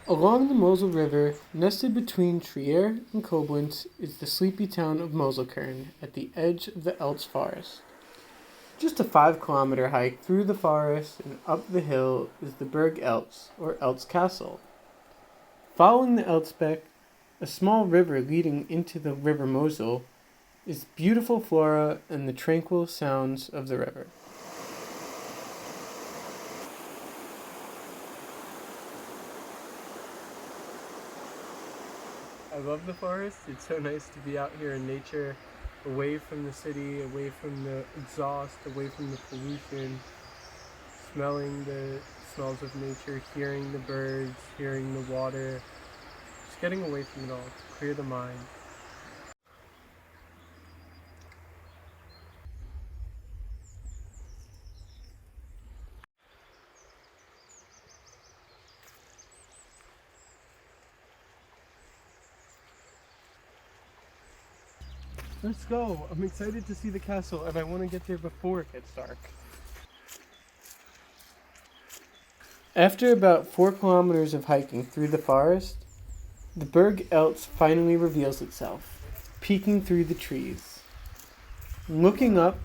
Along the Mosel River, nested between Trier and Koblenz, is the sleepy town of Moselkern at the edge of the Eltz forest. Just a 5-kilometer hike through the forest and up the hill is the Berg Eltz, or Eltz Castle. Following the Eltzbeck, a small river leading into the River Mosel, is beautiful flora and the tranquil sounds of the river. I love the forest. It's so nice to be out here in nature, away from the city, away from the exhaust, away from the pollution, smelling the smells of nature, hearing the birds, hearing the water, just getting away from it all to clear the mind. Let's go! I'm excited to see the castle and I want to get there before it gets dark. After about 4 kilometers of hiking through the forest, the Berg Eltz finally reveals itself, peeking through the trees. Looking up,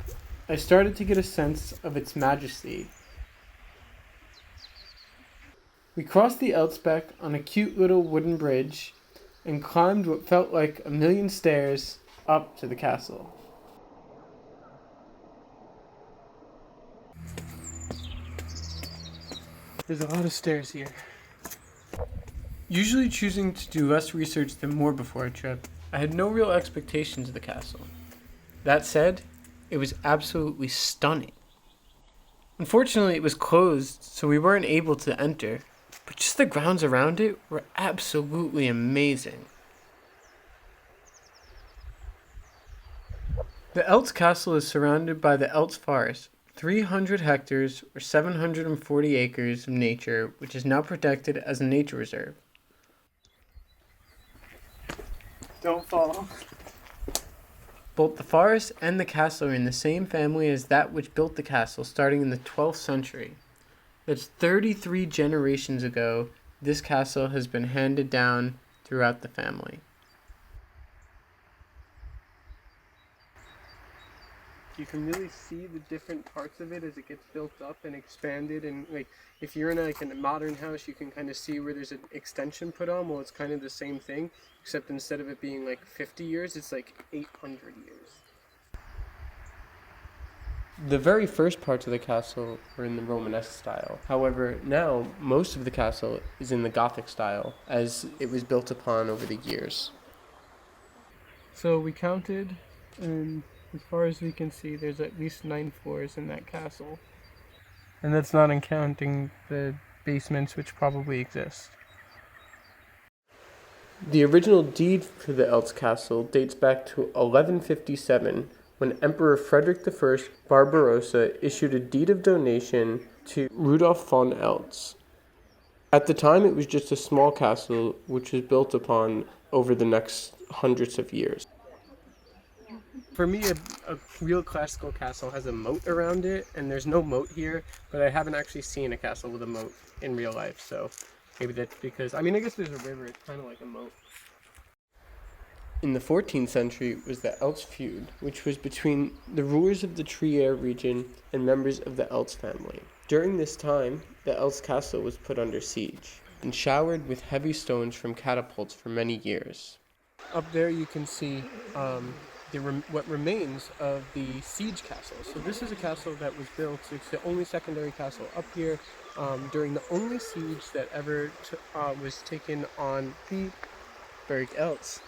I started to get a sense of its majesty. We crossed the Eltzbeck on a cute little wooden bridge and climbed what felt like a million stairs up to the castle. There's a lot of stairs here. Usually choosing to do less research than more before a trip, I had no real expectations of the castle. That said, it was absolutely stunning. Unfortunately, it was closed, so we weren't able to enter, but just the grounds around it were absolutely amazing. The Eltz Castle is surrounded by the Eltz Forest, 300 hectares or 740 acres of nature, which is now protected as a nature reserve. Don't fall. Both the forest and the castle are in the same family as that which built the castle starting in the 12th century. That's 33 generations ago, this castle has been handed down throughout the family. You can really see the different parts of it as it gets built up and expanded, and like if you're in a modern house, you can kind of see where there's an extension put on. Well, it's kind of the same thing, except instead of it being like 50 years, it's like 800 years. The very first parts of the castle were in the Romanesque style. However, now most of the castle is in the Gothic style, as it was built upon over the years. So we counted, and as far as we can see, there's at least 9 floors in that castle. And that's not counting the basements, which probably exist. The original deed for the Eltz Castle dates back to 1157, when Emperor Frederick I Barbarossa issued a deed of donation to Rudolf von Eltz. At the time, it was just a small castle, which was built upon over the next hundreds of years. For me, a real classical castle has a moat around it, and there's no moat here, but I haven't actually seen a castle with a moat in real life, so maybe that's because, I guess there's a river, it's kind of like a moat. In the 14th century was the Eltz feud, which was between the rulers of the Trier region and members of the Eltz family. During this time, the Eltz castle was put under siege and showered with heavy stones from catapults for many years. Up there you can see what remains of the siege castle. So this is a castle that was built, it's the only secondary castle up here during the only siege that ever was taken on the Berg Eltz.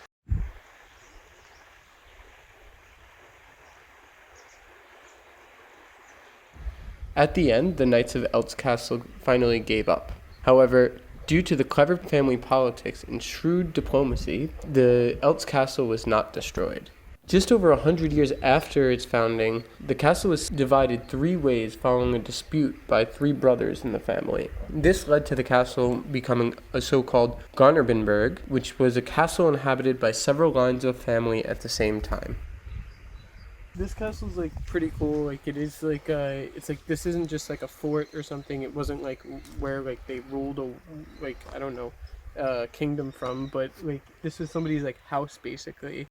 At the end, the Knights of Eltz Castle finally gave up. However, due to the clever family politics and shrewd diplomacy, the Eltz Castle was not destroyed. Just over 100 years after its founding, the castle was divided 3 ways following a dispute by 3 brothers in the family. This led to the castle becoming a so-called Garnerbenberg, which was a castle inhabited by several lines of family at the same time. This castle's pretty cool. It is it's this isn't just a fort or something. It wasn't where they ruled I don't know, kingdom from, but like this is somebody's like house basically.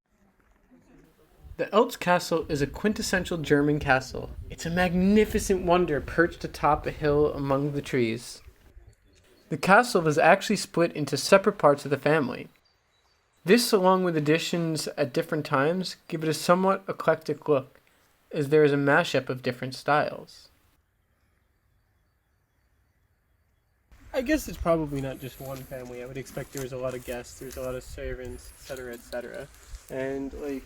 The Eltz Castle is a quintessential German castle. It's a magnificent wonder perched atop a hill among the trees. The castle was actually split into separate parts of the family. This, along with additions at different times, give it a somewhat eclectic look, as there is a mashup of different styles. I guess it's probably not just one family. I would expect there was a lot of guests, there's a lot of servants, etc., etc. And, like,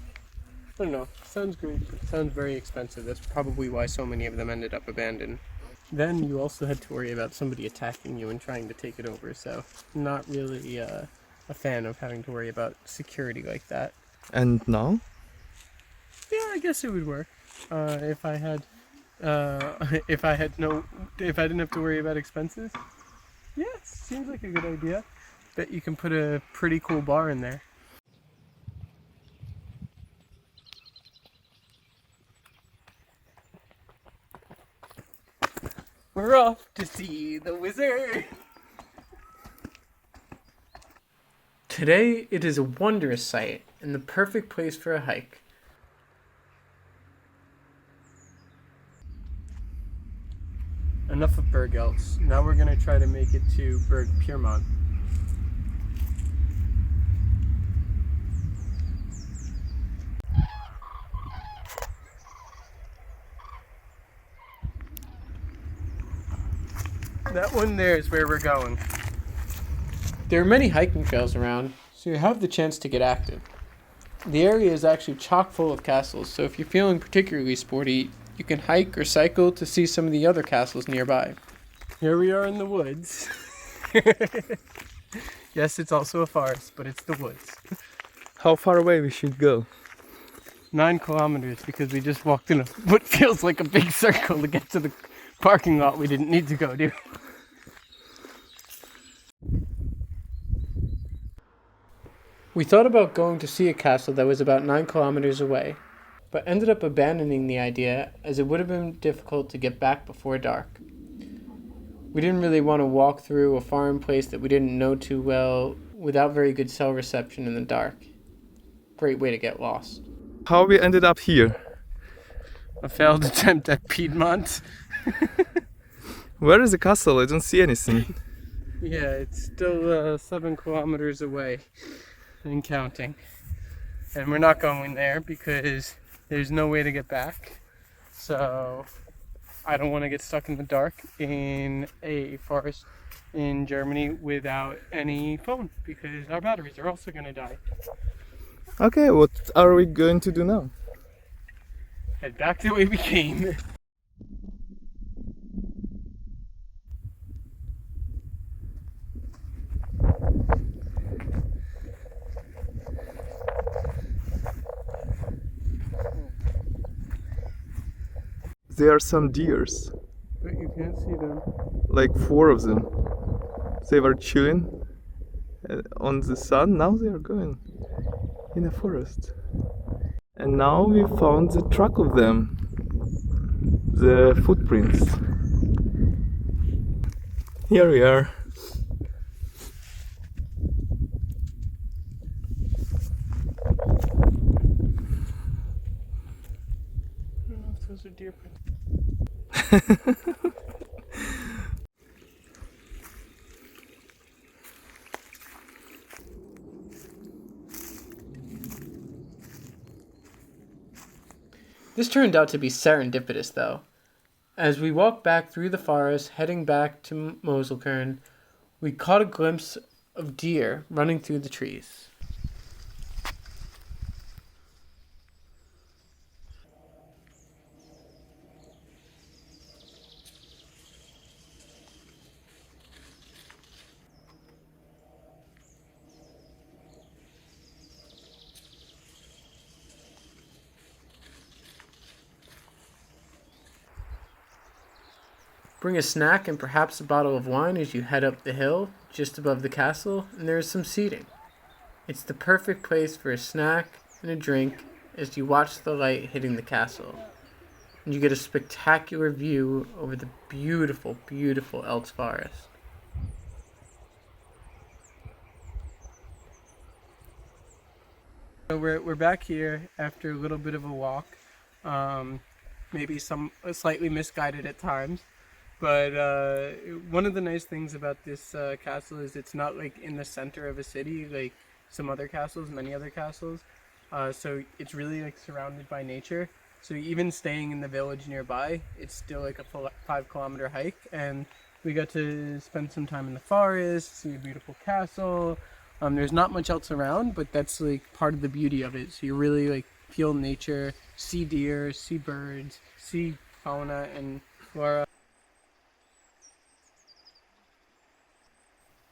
I don't know, sounds great, but it sounds very expensive. That's probably why so many of them ended up abandoned. Then you also had to worry about somebody attacking you and trying to take it over, so not really a fan of having to worry about security like that. And now? Yeah, I guess it would work. If I didn't have to worry about expenses. Yeah, seems like a good idea. Bet you can put a pretty cool bar in there. We're off to see the wizard! Today, it is a wondrous sight and the perfect place for a hike. Enough of Berg Eltz. Now we're going to try to make it to Berg Piermont. That one there is where we're going. There are many hiking trails around, so you have the chance to get active. The area is actually chock full of castles, so if you're feeling particularly sporty, you can hike or cycle to see some of the other castles nearby. Here we are in the woods. Yes, it's also a forest, but it's the woods. How far away we should go? 9 kilometers, because we just walked in what feels like a big circle to get to the parking lot we didn't need to go to. We thought about going to see a castle that was about 9 kilometers away, but ended up abandoning the idea as it would have been difficult to get back before dark. We didn't really want to walk through a foreign place that we didn't know too well without very good cell reception in the dark. Great way to get lost. How we ended up here? A failed attempt at Piedmont. Where is the castle? I don't see anything. Yeah, it's still 7 kilometers away and counting. And we're not going there because there's no way to get back. So I don't want to get stuck in the dark in a forest in Germany without any phone because our batteries are also going to die. Okay, what are we going to do now? Head back the way we came. There are some deers, But you can't see them. like 4 of them. They were chilling on the sun. Now they are going in a forest. And now we found the track of them, the footprints. Here we are. I don't know if those are deer prints. This turned out to be serendipitous, though. As we walked back through the forest, heading back to Mosel, we caught a glimpse of deer running through the trees. Bring a snack and perhaps a bottle of wine as you head up the hill just above the castle, and there is some seating. It's the perfect place for a snack and a drink as you watch the light hitting the castle. And you get a spectacular view over the beautiful, beautiful Eltz forest. So we're back here after a little bit of a walk, maybe slightly misguided at times. But one of the nice things about this castle is it's not like in the center of a city like some other castles, many other castles. So it's really like surrounded by nature. So even staying in the village nearby, it's still like a full 5 kilometer hike, and we got to spend some time in the forest, see a beautiful castle. There's not much else around, but that's like part of the beauty of it. So you really like feel nature, see deer, see birds, see fauna and flora.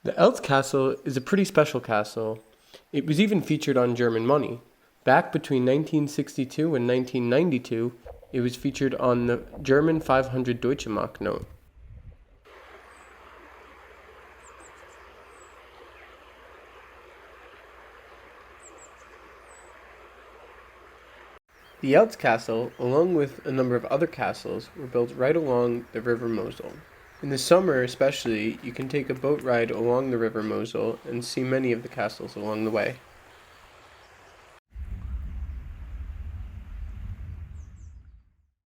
The Eltz Castle is a pretty special castle. It was even featured on German money. Back between 1962 and 1992, it was featured on the German 500 Deutsche Mark note. The Eltz Castle, along with a number of other castles, were built right along the River Mosel. In the summer especially, you can take a boat ride along the River Mosel and see many of the castles along the way.